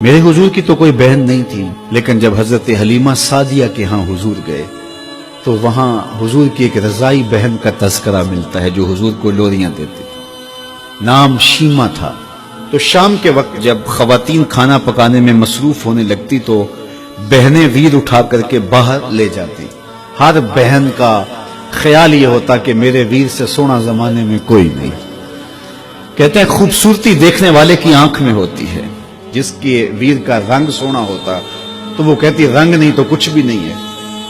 میرے حضور کی تو کوئی بہن نہیں تھی، لیکن جب حضرت حلیمہ سعدیہ کے ہاں حضور گئے تو وہاں حضور کی ایک رضائی بہن کا تذکرہ ملتا ہے جو حضور کو لوریاں دیتی، نام شیمہ تھا۔ تو شام کے وقت جب خواتین کھانا پکانے میں مصروف ہونے لگتی تو بہنیں ویر اٹھا کر کے باہر لے جاتی۔ ہر بہن کا خیال یہ ہوتا کہ میرے ویر سے سونا زمانے میں کوئی نہیں۔ کہتے ہیں خوبصورتی دیکھنے والے کی آنکھ میں ہوتی ہے، جس کے ویر کا رنگ سونا ہوتا تو وہ کہتی رنگ نہیں تو کچھ بھی نہیں ہے،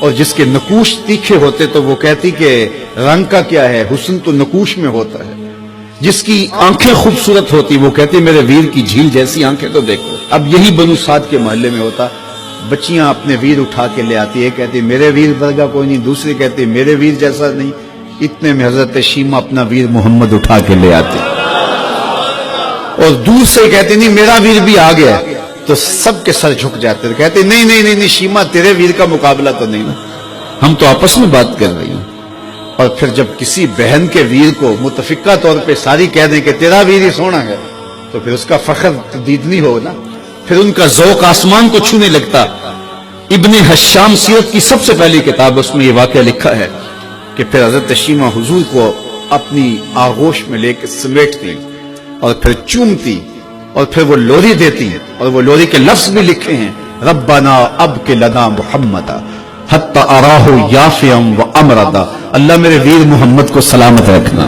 اور جس کے نقوش تیکھے ہوتے تو وہ کہتی کہ رنگ کا کیا ہے، حسن تو نقوش میں ہوتا ہے۔ جس کی آنکھیں خوبصورت ہوتی وہ کہتی میرے ویر کی جھیل جیسی آنکھیں تو دیکھو۔ اب یہی بنو سعد کے محلے میں ہوتا، بچیاں اپنے ویر اٹھا کے لے آتی ہے، کہتی میرے ویر برگا کوئی نہیں، دوسری کہتی میرے ویر جیسا نہیں۔ اتنے میں حضرت شیمہ اپنا ویر محمد اٹھا کے لے آتی اور دور سے کہتے نہیں میرا ویر بھی آ گیا، تو سب کے سر جھک جاتے، کہتے نہیں نہیں نہیں شیمہ تیرے ویر کا مقابلہ تو نہیں نا، ہم تو آپس میں بات کر رہی ہیں۔ اور پھر جب کسی بہن کے ویر کو متفقہ طور پہ ساری کہہ دیں کہ تیرا ویر ہی سونا ہے تو پھر اس کا فخر دیدنی ہو نا، پھر ان کا ذوق آسمان کو چھونے لگتا۔ ابن حشام سیرت کی سب سے پہلی کتاب، اس میں یہ واقعہ لکھا ہے کہ پھر حضرت شیمہ حضور کو اپنی آغوش میں لے کے سمیٹتی اور پھر چومتی اور پھر وہ لوری دیتی، اور وہ لوری کے لفظ بھی لکھے ہیں، ربنا اب کے لنا محمد حتی اراہ یافعا و امردا، اللہ میرے ویر محمد کو سلامت رکھنا۔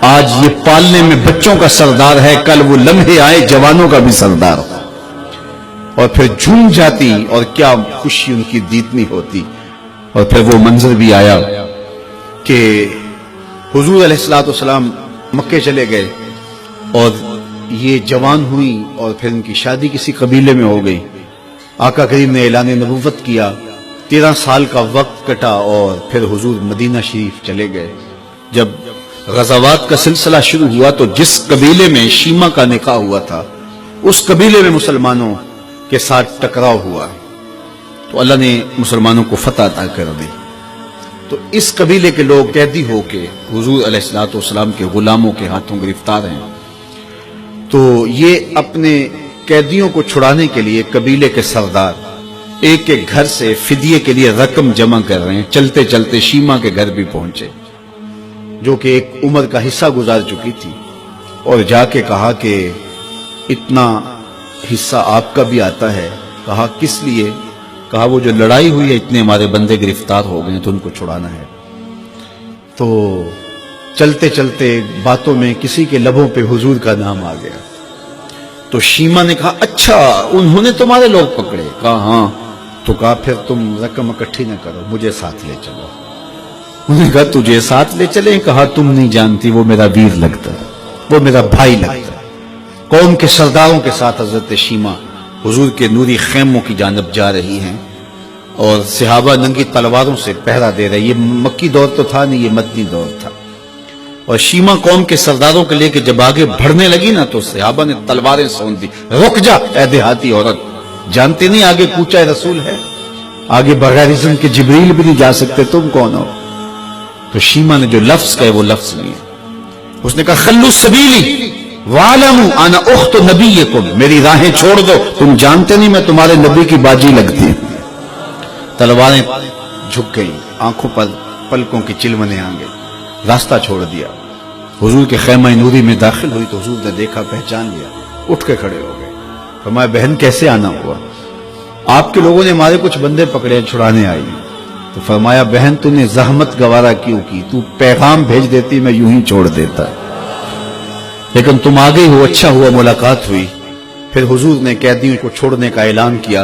آج یہ پالنے میں بچوں کا سردار ہے، کل وہ لمحے آئے جوانوں کا بھی سردار ہو۔ اور پھر جھوم جاتی اور کیا خوشی ان کی دیدنی ہوتی۔ اور پھر وہ منظر بھی آیا کہ حضور علیہ السلام مکے چلے گئے اور یہ جوان ہوئی اور پھر ان کی شادی کسی قبیلے میں ہو گئی۔ آقا کریم نے اعلان نبوت کیا، 13 سال کا وقت کٹا اور پھر حضور مدینہ شریف چلے گئے۔ جب غزوات کا سلسلہ شروع ہوا تو جس قبیلے میں شیمہ کا نکاح ہوا تھا اس قبیلے میں مسلمانوں کے ساتھ ٹکراؤ ہوا تو اللہ نے مسلمانوں کو فتح عطا کر دی۔ تو اس قبیلے کے لوگ قیدی ہو کے حضور علیہ السلام کے غلاموں کے ہاتھوں گرفتار ہیں۔ تو یہ اپنے قیدیوں کو چھڑانے کے لیے قبیلے کے سردار ایک ایک گھر سے فدیے کے لیے رقم جمع کر رہے ہیں۔ چلتے چلتے شیمہ کے گھر بھی پہنچے جو کہ ایک عمر کا حصہ گزار چکی تھی، اور جا کے کہا کہ اتنا حصہ آپ کا بھی آتا ہے۔ کہا کس لیے؟ کہا وہ جو لڑائی ہوئی ہے اتنے ہمارے بندے گرفتار ہو گئے تو ان کو چھڑانا ہے۔ تو چلتے چلتے باتوں میں کسی کے لبوں پہ حضور کا نام آ گیا تو شیمہ نے کہا اچھا انہوں نے تمہارے لوگ پکڑے؟ کہا ہاں۔ تو کہا پھر تم رقم اکٹھی نہ کرو، مجھے ساتھ لے چلو۔ انہوں نے کہا تجھے ساتھ لے چلیں؟ کہا تم نہیں جانتی وہ میرا ویر لگتا ہے، وہ میرا بھائی لگتا ہے۔ قوم کے سرداروں کے ساتھ حضرت شیمہ حضور کے نوری خیموں کی جانب جا رہی ہیں اور صحابہ ننگی تلواروں سے پہرا دے رہے۔ یہ مکی دور تو تھا نہیں، یہ مدنی دور تھا۔ اور شیمہ قوم کے سرداروں کے لے کے جب آگے بڑھنے لگی نا تو صحابہ نے تلواریں سونت دی، رک جا اے دیہاتی عورت، جانتے نہیں آگے کوچہ رسول ہے، آگے بغیر اذن کے جبریل بھی نہیں جا سکتے، تم کون ہو؟ تو شیمہ نے جو لفظ کہے وہ لفظ نہیں ہے۔ اس نے کہا خلو سبیلی وَعَلَمُوا أَنَا أُخْتُ نَبِيِّكُمْ، میری راہیں چھوڑ دو، تم جانتے نہیں میں تمہارے نبی کی باجی لگتی ہوں۔ تلواریں جھک گئی، آنکھوں پر پلکوں کی چلمنے آ گئی، راستہ چھوڑ دیا۔ حضور کے خیمہ نوری میں داخل ہوئی تو حضور نے دیکھا، پہچان لیا، اٹھ کے کھڑے ہو گئے۔ فرمایا بہن کیسے آنا ہوا؟ آپ کے لوگوں نے ہمارے کچھ بندے پکڑے چھڑانے آئی۔ تو فرمایا بہن تو نے زحمت گوارا کیوں کی؟ تو پیغام بھیج دیتی میں یوں ہی چھوڑ دیتا، لیکن تم آ گئی ہو، اچھا ہوا ملاقات ہوئی۔ پھر حضور نے قیدیوں کو چھوڑنے کا اعلان کیا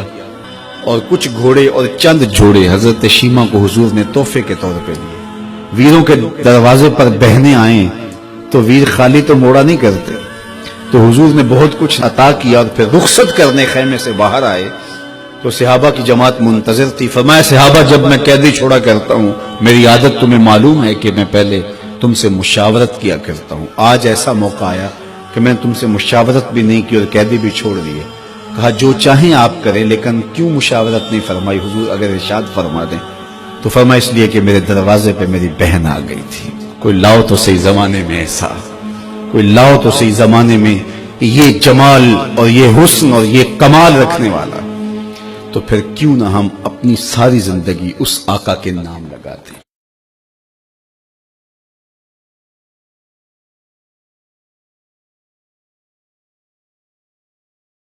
اور کچھ گھوڑے اور چند جوڑے حضرت شیمہ کو حضور نے تحفے کے طور پہ دیے۔ ویروں کے دروازے پر بہنیں آئیں تو ویر خالی تو موڑا نہیں کرتے، تو حضور نے بہت کچھ عطا کیا۔ اور پھر رخصت کرنے خیمے سے باہر آئے تو صحابہ کی جماعت منتظر تھی۔ فرمایا صحابہ جب میں قیدی چھوڑا کرتا ہوں میری عادت تمہیں معلوم ہے کہ میں پہلے تم سے مشاورت کیا کرتا ہوں، آج ایسا موقع آیا کہ میں تم سے مشاورت بھی نہیں کی اور قیدی بھی چھوڑ دیے۔ کہا جو چاہیں آپ کریں، لیکن کیوں مشاورت نہیں فرمائی؟ حضور اگر ارشاد فرما دیں تو فرمایا اس لیے کہ میرے دروازے پہ میری بہن آ گئی تھی۔ کوئی لاؤ تو صحیح زمانے میں ایسا، کوئی لاؤ تو صحیح زمانے میں یہ جمال اور یہ حسن اور یہ کمال رکھنے والا، تو پھر کیوں نہ ہم اپنی ساری زندگی اس آقا کے نام لگاتے ہیں۔